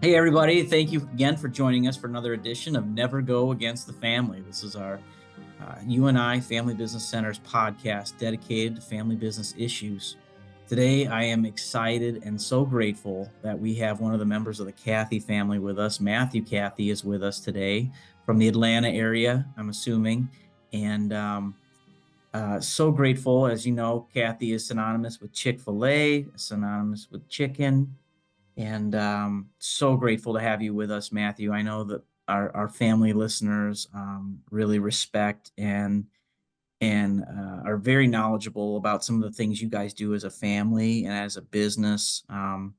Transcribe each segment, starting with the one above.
Hey, everybody. Thank you again for joining us for another edition of Never Go Against the Family. This is our UNI Family Business Center's podcast dedicated to family business issues. Today, I am excited and so grateful that we have one of the members of the Cathy family with us. Matthew Cathy is with us today from the Atlanta area, I'm assuming. And so grateful. As you know, Cathy is synonymous with Chick-fil-A, synonymous with chicken. And so grateful to have you with us, Matthew. I know that our family listeners really respect and are very knowledgeable about some of the things you guys do as a family and as a business. And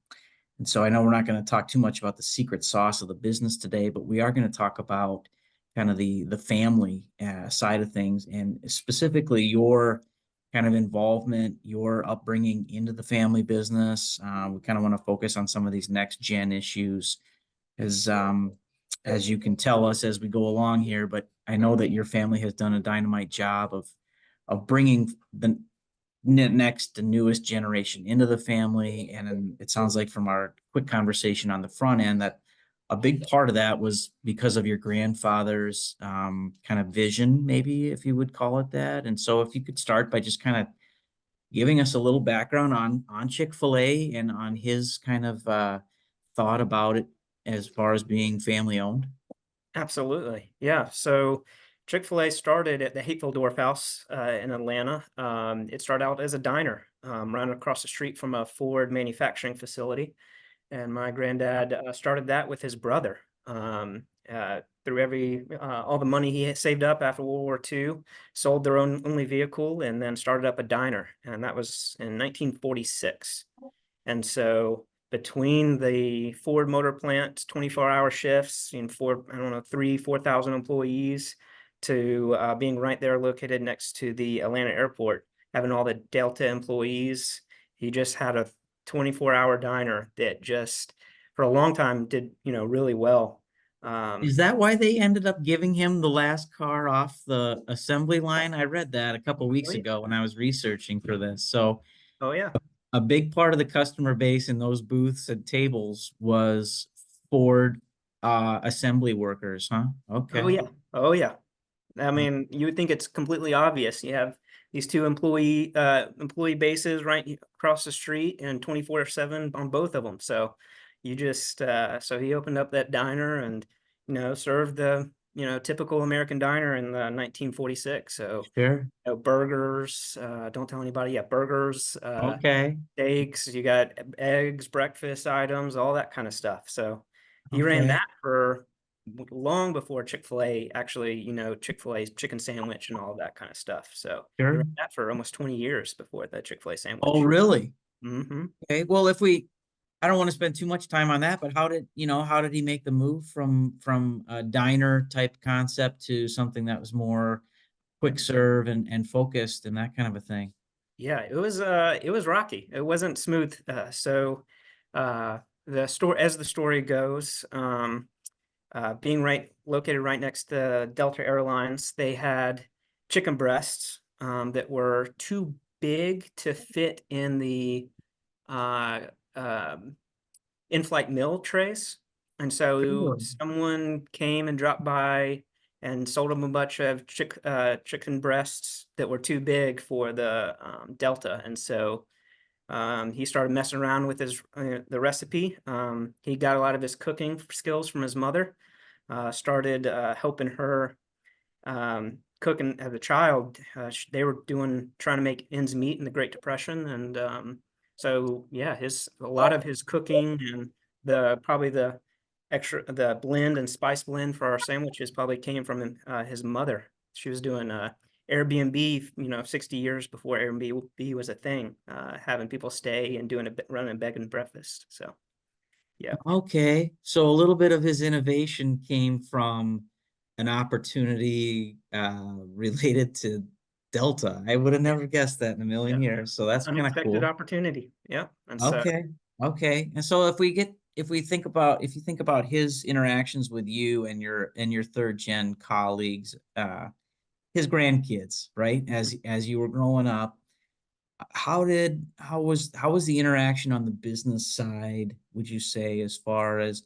so I know we're not going to talk too much about the secret sauce of the business today, but we are going to talk about kind of the family side of things, and specifically your kind of involvement, your upbringing into the family business. We kind of want to focus on some of these next gen issues as you can tell us as we go along here. But I know that your family has done a dynamite job of bringing the next and newest generation into the family. And it sounds like from our quick conversation on the front end that a big part of that was because of your grandfather's kind of vision, maybe if you would call it that. And so if you could start by just kind of giving us a little background on Chick-fil-A and on his kind of thought about it as far as being family owned. Absolutely. Yeah. So Chick-fil-A started at the Dorf House in Atlanta. It started out as a diner right across the street from a Ford manufacturing facility. And my granddad started that with his brother. Through all the money he had saved up after World War II, sold their only vehicle, and then started up a diner. And that was in 1946. And so between the Ford Motor Plant 24-hour shifts and I don't know, 4,000 employees to being right there located next to the Atlanta airport, having all the Delta employees, he just had a 24-hour diner that just for a long time did, really well. Is that why they ended up giving him the last car off the assembly line? I read that a couple weeks ago when I was researching for this. So Oh yeah. a big part of the customer base in those booths and tables was Ford assembly workers, huh? Oh Okay. yeah. Oh yeah. I mean, you would think it's completely obvious. You have these two employee bases right across the street and 24/7 on both of them. So you just so he opened up that diner and served the typical American diner in the 1946. So Sure. burgers, don't tell anybody. Yeah, burgers, Okay. steaks. You got eggs, breakfast items, all that kind of stuff. So he ran Okay. that for long before Chick-fil-A actually, Chick-fil-A's chicken sandwich and all of that kind of stuff. So he Sure. ran that for almost 20 years before the Chick-fil-A Oh, sandwich. really? Hmm. Okay. Well, I don't want to spend too much time on that, but how did he make the move from a diner type concept to something that was more quick serve and focused and that kind of a thing? Yeah, it was rocky. It wasn't smooth. Uh the story as the story goes, being located right next to Delta Airlines, they had chicken breasts that were too big to fit in the uh, um, in-flight meal trays. And so Sure. someone came and dropped by and sold them a bunch of chicken breasts that were too big for the Delta. And so he started messing around with the recipe. He got a lot of his cooking skills from his mother. Started helping her cooking as a child. They were trying to make ends meet in the Great Depression, and so yeah, a lot of his cooking and probably the blend and spice blend for our sandwiches probably came from his mother. She was doing Airbnb, 60 years before Airbnb was a thing, having people stay and running a bed and breakfast. So yeah. Okay. So a little bit of his innovation came from an opportunity related to Delta. I would have never guessed that in a million Yeah. years. So that's kind of Unexpected cool. opportunity. Yeah. And so Okay. Okay. And so if you think about his interactions with you and your third gen colleagues, his grandkids, right? As you were growing up, how was the interaction on the business side, would you say, as far as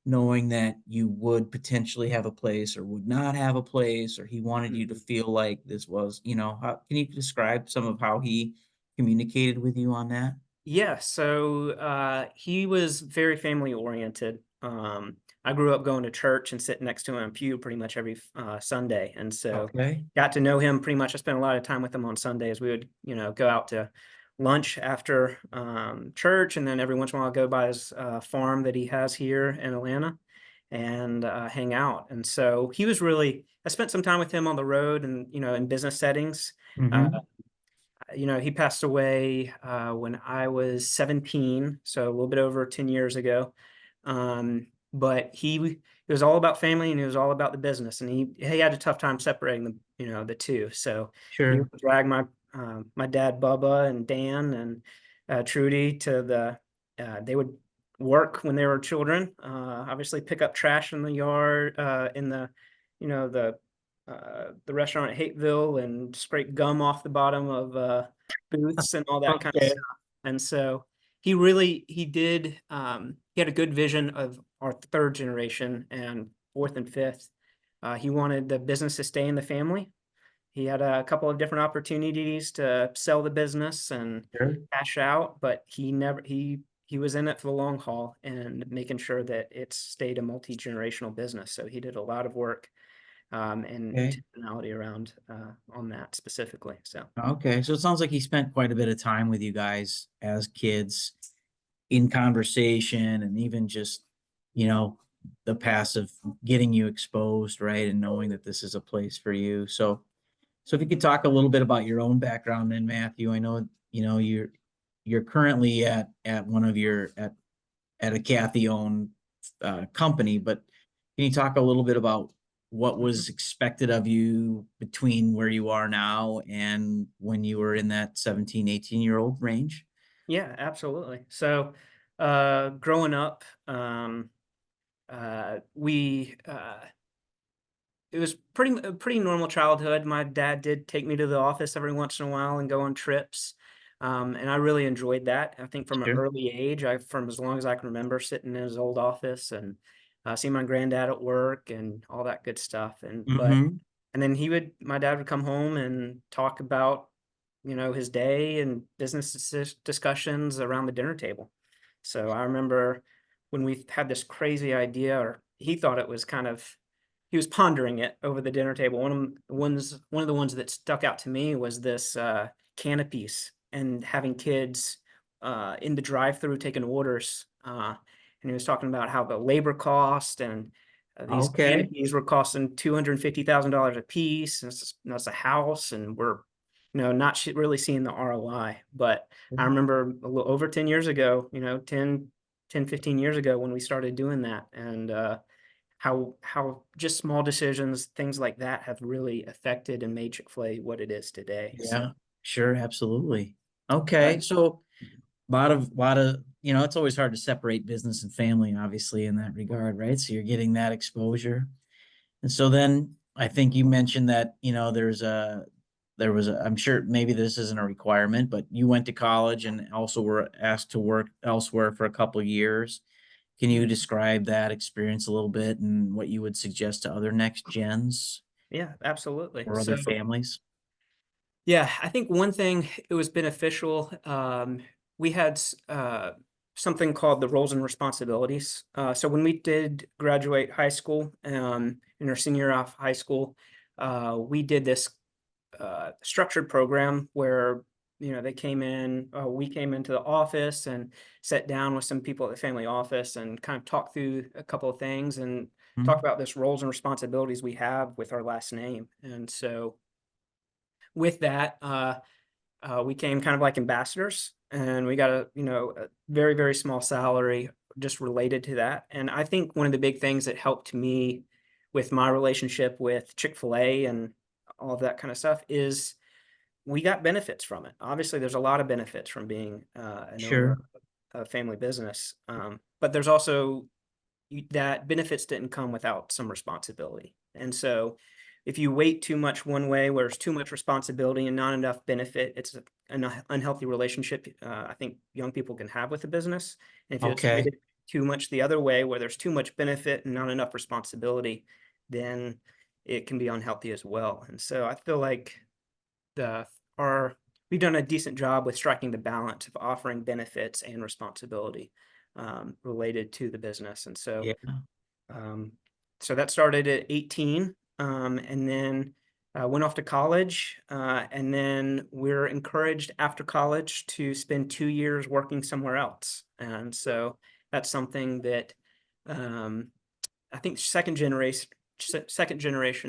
knowing that you would potentially have a place or would not have a place, or he wanted you to Mhm. feel like this was, can you describe some of how he communicated with you on that? Yeah, so he was very family oriented. I grew up going to church and sitting next to him in a pew pretty much every Sunday, and so Okay, got to know him pretty much. I spent a lot of time with him on Sundays. We would, go out to lunch after church, and then every once in a while go by his farm that he has here in Atlanta and hang out. And so he was really. I spent some time with him on the road and in business settings. Uh, mm-hmm, he passed away when I was 17, so a little bit over 10 years ago. But it was all about family and he was all about the business, and he had a tough time separating the two. So he sure, would drag my dad Bubba and Dan and Trudy to they would work when they were children. Obviously pick up trash in the yard, in the restaurant at Hateville, and scrape gum off the bottom of booths and all that kind of okay, stuff. And so he had a good vision of our third generation and fourth and fifth. He wanted the business to stay in the family. He had a couple of different opportunities to sell the business and sure, cash out, but he was in it for the long haul and making sure that it stayed a multi-generational business. So he did a lot of work and okay. intentionality around on that specifically. So Okay, so it sounds like he spent quite a bit of time with you guys as kids in conversation, and even just, you know, the passive getting you exposed, right? And knowing that this is a place for you. So if you could talk a little bit about your own background then, Matthew. I know, you're currently at one of your at a Cathy owned company, but can you talk a little bit about what Mhm. was expected of you between where you are now and when you were in that 17, 18-year-old range? Yeah, absolutely. So growing up, we it was a pretty normal childhood. My dad did take me to the office every once in a while and go on trips. And I really enjoyed that. I think from an Sure. early age, from as long as I can remember, sitting in his old office and seeing my granddad at work and all that good stuff. Mm-hmm. And then my dad would come home and talk about, his day and business discussions around the dinner table. So I remember when we had this crazy idea, or he thought it was he was pondering it over the dinner table. One of the ones that stuck out to me was this canopies and having kids in the drive-through taking orders. And he was talking about how the labor cost and these Okay. canopies were costing $250,000 a piece. And that's a house, and we're not really seeing the ROI. But I remember a little over 10 years ago, 15 years ago when we started doing that, and how just small decisions, things like that, have really affected and made Chick-fil-A what it is today. So, Yeah, sure, absolutely. but Okay, so lot of, it's always hard to separate business and family, obviously, in that regard, right? So you're getting that exposure. And so then I think you mentioned that, I'm sure maybe this isn't a requirement, but you went to college and also were asked to work elsewhere for a couple of years. Can you Mhm. describe that experience a little bit and what you would suggest to other next gens Yeah, absolutely. or So other families? yeah, I think one thing it was beneficial. We had something called the roles and responsibilities. So when we did graduate high school, in our senior year of high school, we did this structured program where we came into the office and sat down with some people at the family office and kind of talked through a couple of things and talked Mhm. about this roles and responsibilities we have with our last name. And so with that, we came kind of like ambassadors, and we got a very, very small salary just related to that. And I think one of the big things that helped me with my relationship with Chick-fil-A and all of that kind of stuff is we got benefits from it. Obviously, there's a lot of benefits from being an owner Sure. of a family business, but there's also that benefits didn't come without some responsibility. And so if you weight too much one way, where there's too much responsibility and not enough benefit, it's an unhealthy relationship I think young people can have with the business. And if it's Okay. weighted too much the other way, where there's too much benefit and not enough responsibility, then it can be unhealthy as well. And so I feel like the our we've done a decent job with striking the balance of offering benefits and responsibility related to the business. And Yeah. um, so that started at 18, and then went off to college, and then we're encouraged after college to spend 2 years working somewhere else. And so that's something that um, I think second generation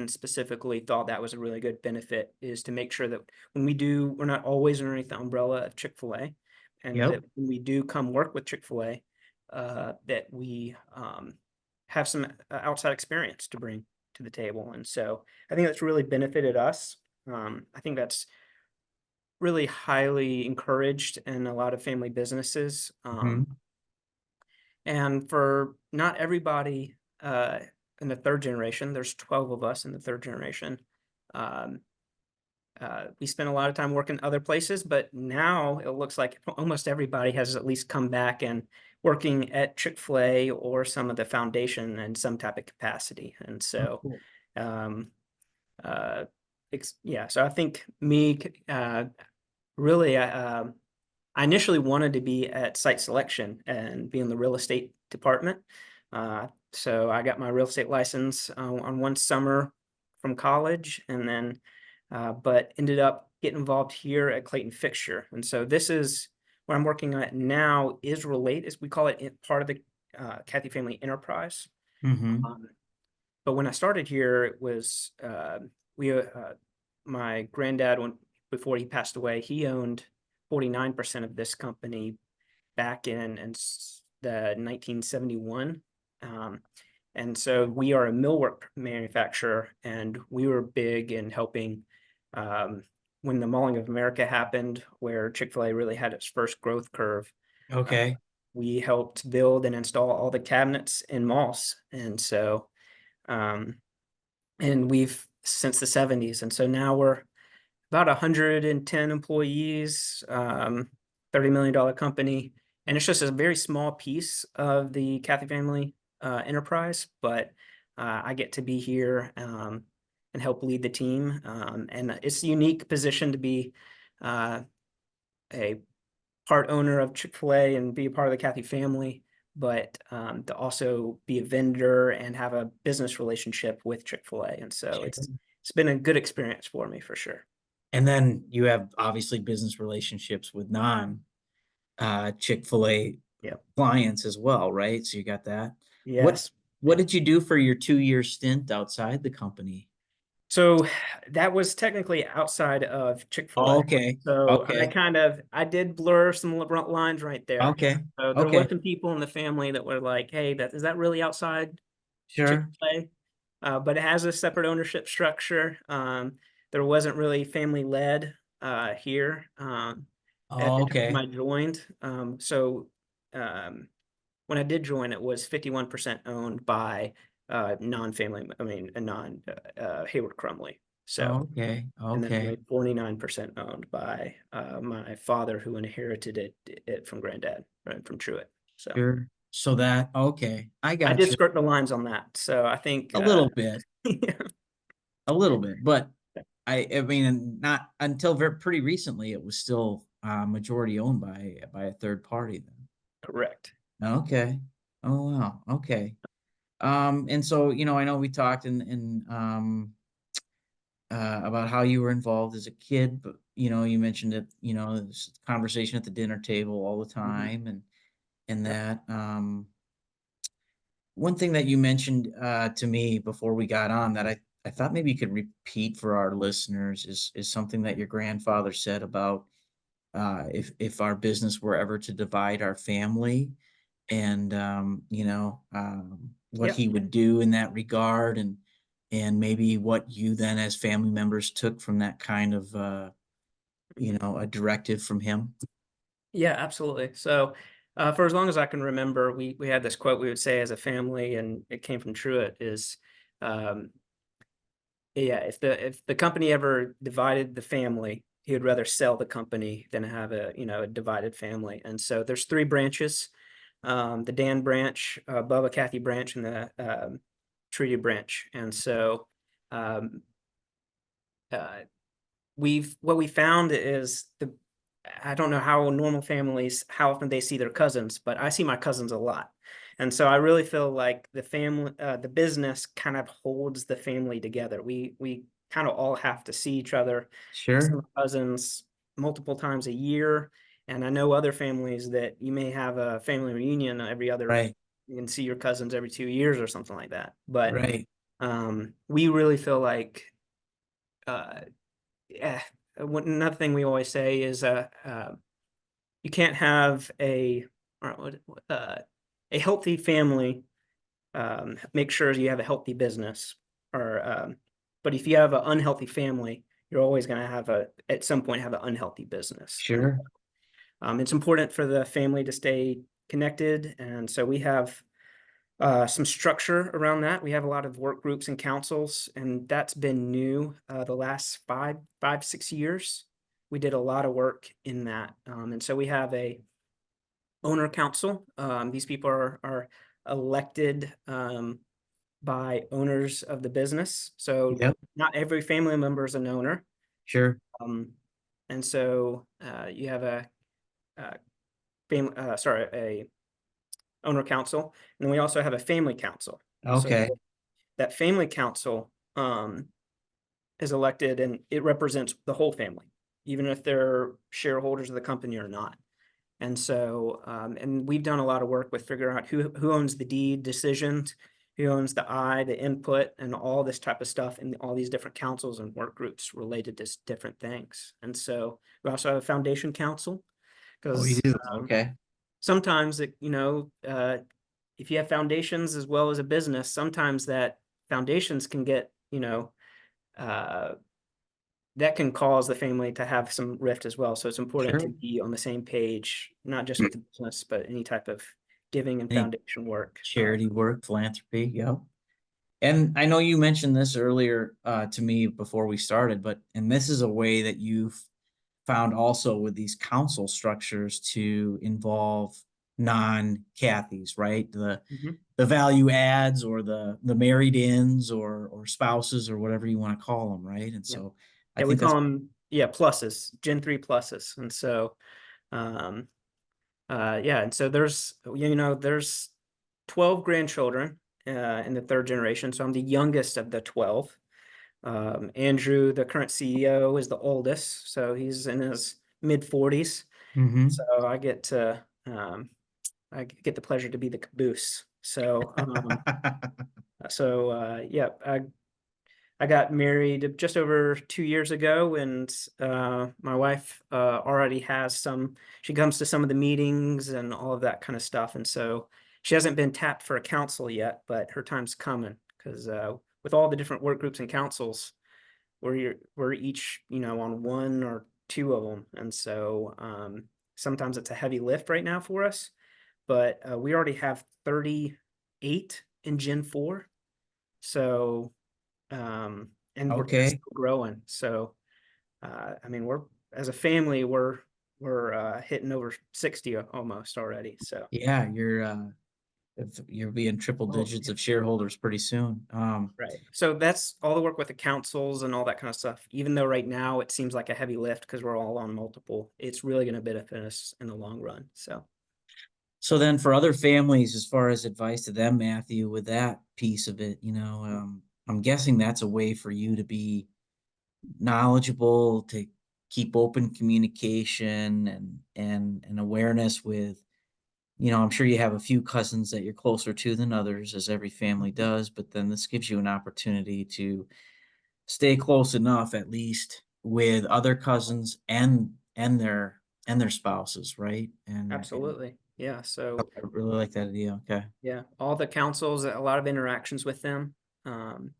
specifically thought that was a really good benefit, is to make sure that when we're not always underneath the umbrella of Chick-fil-A, and Yep. that when we do come work with Chick-fil-A, that we have some outside experience to bring to the table. And so I think that's really benefited us. I think that's really highly encouraged in a lot of family businesses. Mhm. And for not everybody in the third generation, there's 12 of us in the third generation. Um, we spent a lot of time working other places, but now it looks like almost everybody has at least come back and working at Chick-fil-A or some of the foundation in some type of capacity. And Oh, so, cool. um, uh, yeah, so I think me, really, I initially wanted to be at site selection and be in the real estate department. So I got my real estate license on one summer from college, and then, but ended up getting involved here at Clayton Fixture. And so this is what I'm working at now, is related, as we call it, part of the Cathy Family Enterprise. Mhm. Um, but when I started here, it was my granddad, before he passed away, he owned 49% of this company back in the 1971. And so we are a millwork manufacturer, and we were big in helping when the Mauling of America happened, where Chick-fil-A really had its first growth curve. Uh, Okay. we helped build and install all the cabinets in malls. And so, um, and we've since the 70s. And so now we're about 110 employees, $30 million company. And it's just a very small piece of the Cathy family enterprise, but I get to be here and help lead the team. And it's a unique position to be a part owner of Chick-fil-A and be a part of the Cathy family, but to also be a vendor and have a business relationship with Chick-fil-A. And so Sure. it's been a good experience for me, for sure. And then you have obviously business relationships with Chick-fil-A Yeah. clients as well, right? So you got that. What Yes. what did you do for your 2-year stint outside the company? So that was technically outside of Oh, Chick-fil-A. okay. So Okay. I did blur some lines right there. Okay. So there were Okay. some people in the family that were like, "Hey, is that really outside Sure. Chick-fil-A?" But it has a separate ownership structure. There wasn't really family led here at Oh, the time okay. I joined. Um, when I did join, it was 51% owned by non-family, I mean, a non Hayward Crumley. So, Okay. and then Okay. only 49% owned by my father, who inherited it from granddad, right, from Truett. So Sure. So that okay. I I got did you skirt the lines on that. So I think, a little bit. yeah, A little bit, but I mean, not until very pretty recently, it was still majority owned by a third party then. correct. Okay. Oh wow. Okay. And so, I know we talked about how you were involved as a kid, but you mentioned it, this conversation at the dinner table all the Mhm. time and Yep. that one thing that you mentioned to me before we got on that I thought maybe you could repeat for our listeners is something that your grandfather said about if our business were ever to divide our family and what Yep. he would do in that regard and maybe what you then as family members took from that kind of Mhm. a directive from him. Yeah, absolutely. So, for as long as I can remember, we had this quote we would say as a family, and it came from Truett. Is um, yeah, if the company ever divided the family, he would rather sell the company than have a divided family. And so there's three branches. the Dan branch, Bubba Cathy branch, and the Treaty branch. And so um, uh, what we found is I don't know how normal families, how often they see their cousins, but I see my cousins a lot. And so I really feel like the business kind of holds the family together. We kind of all have to see each other. I see Sure. my cousins multiple times a year. And I know other families that you may have a family reunion Right. you can see your cousins every 2 years or something like that. But Right. we really feel like, uh, yeah, another thing we always say is, you can't have uh, a healthy family, make sure you have a healthy business, or but if you have an unhealthy family, you're always going to at some point have an unhealthy business. And Sure. it's important for the family to stay connected, and so we have some structure around that. We have a lot of work groups and councils, and that's been new the last 6 years. We did a lot of work in that, and so we have a owner council. These people are elected by owners of the business. So Yep. not every family member is an owner, Sure. um, and so you have a a owner council, and then we also have a family council. So Okay. that family council is elected, and it represents the whole family, even if they're shareholders of the company or not. And so, and we've done a lot of work with figuring out who owns the deed decisions, who owns the input, and all this type of stuff in all these different councils and work groups related to different things. And so we also have a foundation council, Oh, you because do. Okay. sometimes if you have foundations as well as a business, sometimes that foundations can get, uh, that can cause the family to have some rift as well. So it's important Sure. to be on the same page, not just with the business, but any type of giving and Any foundation work. charity work, philanthropy. Yep. And I know you mentioned this earlier to me before we started, and this is a way that you've found also with these council structures to involve non-Cathys, right? Mhm. The value adds, or the married ins, or spouses, or whatever you want to call them, right? And Yeah. so I Yeah, we think call that's them, yeah, pluses, Gen 3 pluses. And so, um, yeah, and so there's 12 grandchildren in the third generation. So I'm the youngest of the 12. Andrew, the current CEO, is the oldest, so he's in his mid 40s. hmm So I get the pleasure to be the caboose. Yeah, I got married just over 2 years ago, and my wife already has some. She comes to some of the meetings and all of that kind of stuff, and so she hasn't been tapped for a council yet, but her time's coming, because with all the different work groups and councils, we're each on one or two of them, and so sometimes it's a heavy lift right now for us, but we already have 38 in Gen 4, so and we're Okay. still growing. So I mean, we're as a family, we're hitting over 60 almost already. So Yeah, you're being triple oh, digits yeah. of shareholders pretty soon. Right. So that's all the work with the councils and all that kind of stuff. Even though right now it seems like a heavy lift because we're all on multiple, it's really going to benefit us in the long run. So So then for other families, as far as advice to them, Matthew, with that piece of it, I'm guessing that's a way for you to be knowledgeable, to keep open communication and awareness with, I'm sure you have a few cousins that you're closer to than others, as every family mhm. does, but then this gives you an opportunity to stay close enough, at least with other cousins and their spouses, right? And Absolutely. Yeah. So I really like that idea. Okay. yeah, all the councils, a lot of interactions with them. Um,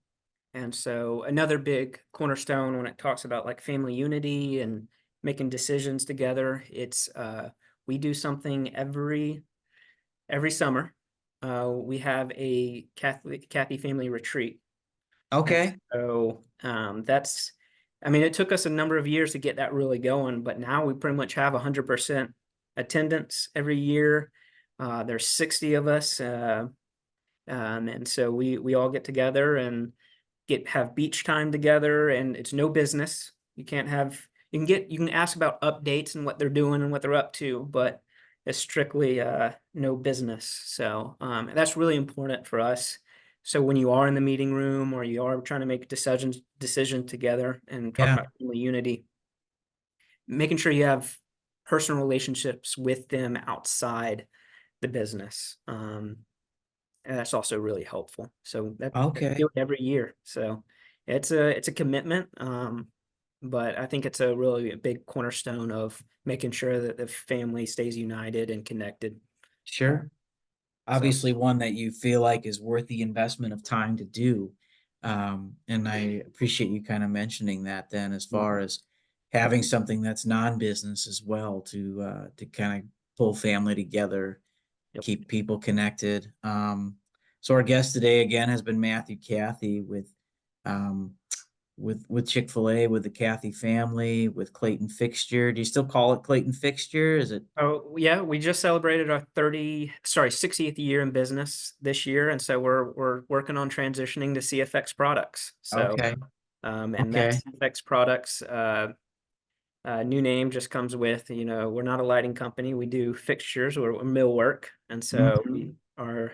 And so another big cornerstone when it talks about like family unity and making decisions together, it's we do something every summer. We have a Cathy family retreat. And Okay. so that's, I mean, it took us a number of years to get that really going, but now we pretty much have 100% attendance every year. There's 60 of us, and so we all get together and have beach time together, and it's no business. You can ask about updates and what they're doing and what they're up to, but it's strictly no business. So that's really important for us. So when you are in the meeting room or you are trying to make decision together and talk Yeah. about family unity, making sure you have personal relationships with them outside the business. And that's also really helpful. So that we Okay. do it every year. So it's a commitment. But I think it's a really big cornerstone of making sure that the family stays united and connected. Sure. So Obviously one that you feel like is worth the investment of time to do. And I appreciate you kind of mentioning that then as far mhm. as having something that's non-business as well to kind of pull family together, Yep. keep people connected. So our guest today again has been Matthew Cathy um, with Chick-fil-A, with the Cathy family, with Clayton Fixture. Do you still call it Clayton Fixture? Is it Oh yeah, we just celebrated our 60th year in business this year, and so we're working on transitioning to CFX products. So okay? and that Okay. CFX products new name just comes with, we're not a lighting company. We do fixtures or millwork. And so Mhm. we are,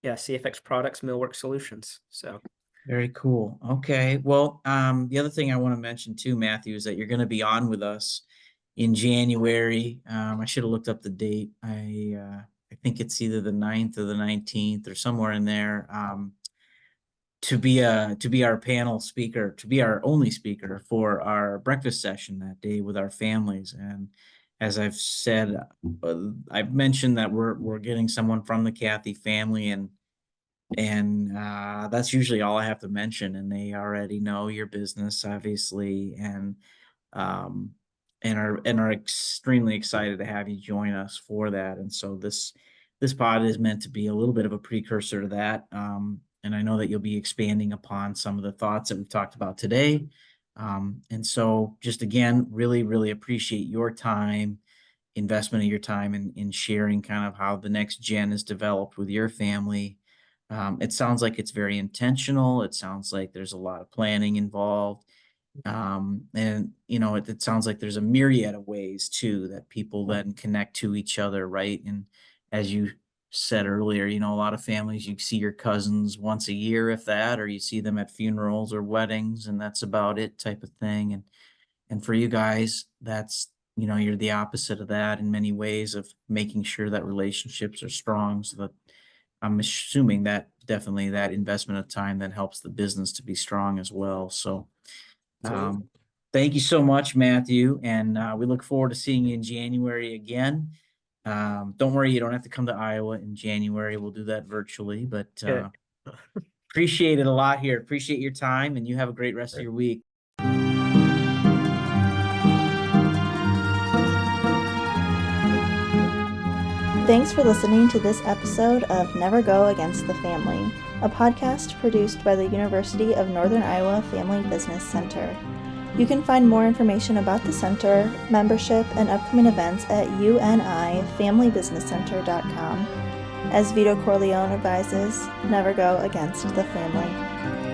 CFX products, millwork solutions. So, Very cool. Okay. Well, the other thing I want to mention too, Matthew, is that you're going to be on with us in January. I should have looked up the date. I think it's either the 9th or the 19th or somewhere in there. To be our panel speaker, to be our only speaker for our breakfast session that day with our families. And as I've said, I've mentioned that we're getting someone from the Cathy family, and that's usually all I have to mention, and they already know your business, obviously, um, and are extremely excited to have you join us for that. And so this pod is meant to be a little bit of a precursor to that. And I know that you'll be expanding upon some of the thoughts that we've talked about today. And so just again, really, really appreciate your time, investment of your time in sharing kind of how the next gen is developed with your family. It sounds like it's very intentional. It sounds like there's a lot of planning involved. And it sounds like there's a myriad of ways too that people then connect to each other, right? And as you said earlier, a lot of families, you see your cousins once a year, if that, or you see them at funerals or weddings, and that's about it, type of thing. And for you guys, that's, you're the opposite of that in many ways, of making sure that relationships are strong. So that I'm assuming that definitely that investment of time then helps the business to be strong as well. So absolutely. um, thank you so much, Matthew, and we look forward to seeing you in January again. Don't worry, you don't have to come to Iowa in January. We'll do that virtually, but Good. appreciate it a lot here. Appreciate your time, and you have a great rest of your week. Thanks for listening to this episode of Never Go Against the Family, a podcast produced by the University of Northern Iowa Family Business Center. You can find more information about the center, membership, and upcoming events at unifamilybusinesscenter.com. As Vito Corleone advises, never go against the family.